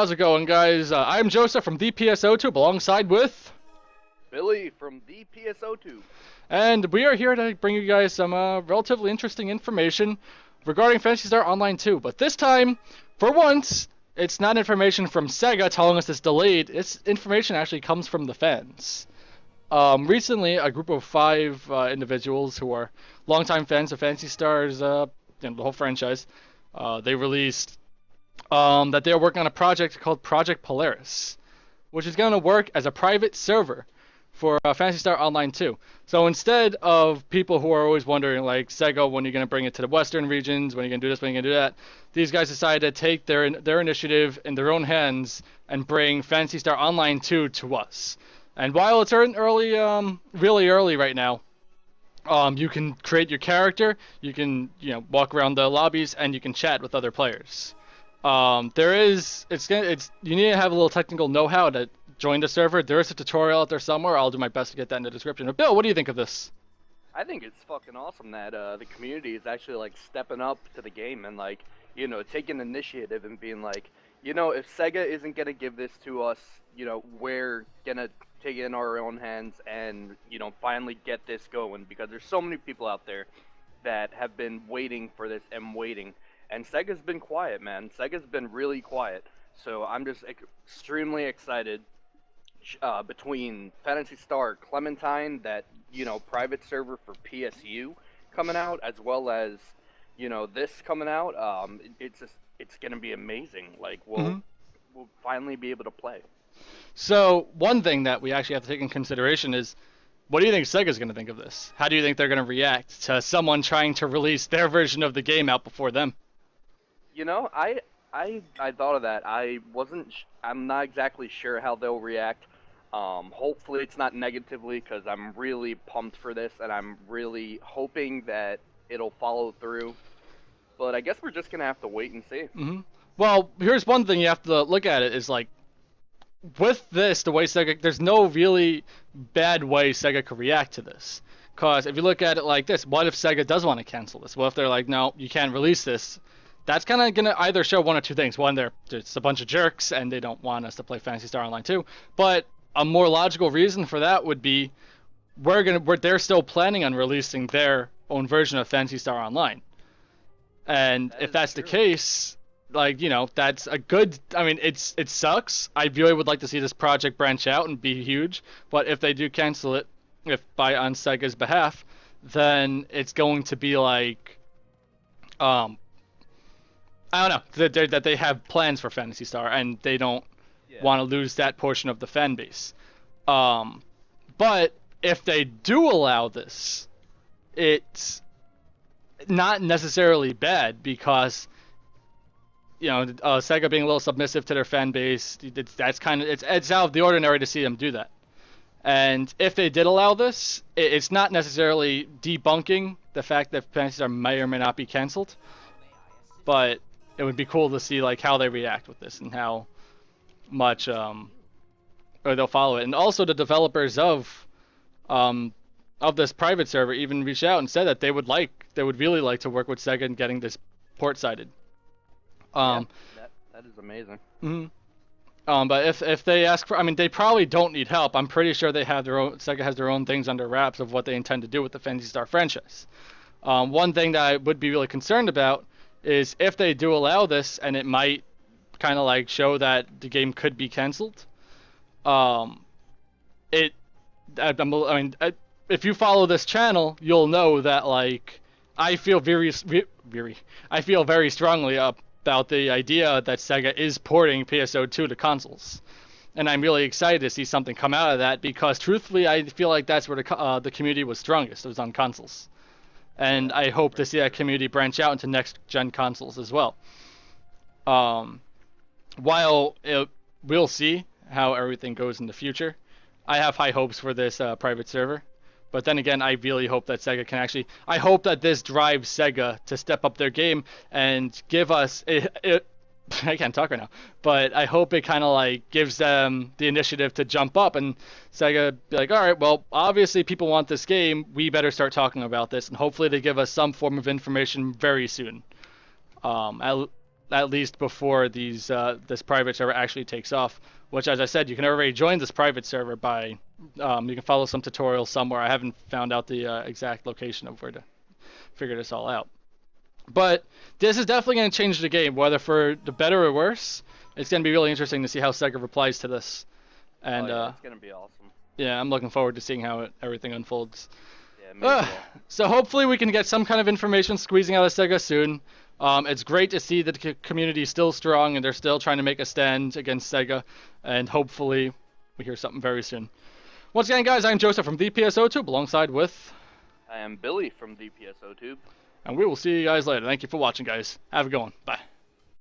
how's it going, guys? I'm Joseph from the PSO2, alongside with... Billy from the PSO2. And we are here to bring you guys some relatively interesting information regarding Phantasy Star Online 2. But this time, for once, it's not information from SEGA telling us it's delayed. It's information actually comes from the fans. Recently, a group of 5 individuals who are longtime fans of Phantasy Star's, the whole franchise, they released that they are working on a project called Project Polaris, which is going to work as a private server for Phantasy Star Online 2. So instead of people who are always wondering, like, SEGA, when are you going to bring it to the western regions, when are you going to do this, when are you going to do that, these guys decided to take their initiative in their own hands and bring Phantasy Star Online 2 to us. And while it's early, really early right now, you can create your character, you can walk around the lobbies, and you can chat with other players. You need to have a little technical know-how to join the server. There is a tutorial out there somewhere. I'll do my best to get that in the description. But Bill, what do you think of this? I think it's fucking awesome that the community is actually like stepping up to the game and like taking initiative and being like, if Sega isn't gonna give this to us, we're gonna take it in our own hands and finally get this going, because there's so many people out there that have been waiting for this and waiting. And Sega's been quiet, man. Sega's been really quiet. So I'm just extremely excited between Phantasy Star Clementine, that, private server for PSU coming out, as well as, this coming out. It's going to be amazing. Like, we'll finally be able to play. So one thing that we actually have to take in consideration is, what do you think Sega's going to think of this? How do you think they're going to react to someone trying to release their version of the game out before them? I thought of that. I'm not exactly sure how they'll react. Hopefully it's not negatively, because I'm really pumped for this, and I'm really hoping that it'll follow through. But I guess we're just gonna have to wait and see. Well, here's one thing you have to look at it is, like, with this, the way Sega, there's no really bad way Sega could react to this. Because if you look at it like this, what if Sega does want to cancel this? What if they're like, no, you can't release this? That's kind of going to either show one or two things. One, they're just a bunch of jerks and they don't want us to play Phantasy Star Online 2. But a more logical reason for that would be they're still planning on releasing their own version of Phantasy Star Online. And if that's the case, like, that's a good... I mean, it sucks. I really would like to see this project branch out and be huge. But if they do cancel it, on Sega's behalf, then it's going to be like... I don't know, that they have plans for Phantasy Star, and they don't want to lose that portion of the fan base. But if they do allow this, it's not necessarily bad, because Sega being a little submissive to their fan base, it's out of the ordinary to see them do that. And if they did allow this, it's not necessarily debunking the fact that Phantasy Star may or may not be canceled, but it would be cool to see like how they react with this and how much or they'll follow it. And also the developers of this private server even reached out and said that they would really like to work with Sega in getting this port sided. That is amazing. But if they ask for, I mean, they probably don't need help. I'm pretty sure they have Sega has their own things under wraps of what they intend to do with the Phantasy Star franchise. One thing that I would be really concerned about is if they do allow this, and it might kind of like show that the game could be canceled. If you follow this channel, you'll know that like I feel very strongly about the idea that Sega is porting PSO2 to consoles, and I'm really excited to see something come out of that, because truthfully, I feel like that's where the community was strongest. It was on consoles. And I hope to see that community branch out into next-gen consoles as well. We'll see how everything goes in the future. I have high hopes for this private server. But then again, I really hope that Sega can actually... I hope that this drives Sega to step up their game and give us... I can't talk right now, but I hope it kind of like gives them the initiative to jump up, and Sega be like, all right, well, obviously people want this game, we better start talking about this, and hopefully they give us some form of information very soon. at least before this private server actually takes off. Which, as I said, you can already join this private server by you can follow some tutorials somewhere. I haven't found out the exact location of where to figure this all out. But this is definitely going to change the game, whether for the better or worse. It's going to be really interesting to see how SEGA replies to this. And it's going to be awesome. yeah, I'm looking forward to seeing how everything unfolds. Yeah, me as well. So hopefully we can get some kind of information squeezing out of SEGA soon. It's great to see that the community is still strong and they're still trying to make a stand against SEGA. And hopefully we hear something very soon. Once again, guys, I'm Joseph from the PSO2, alongside with... I am Billy from the PSO2. And we will see you guys later. Thank you for watching, guys. Have a good one. Bye.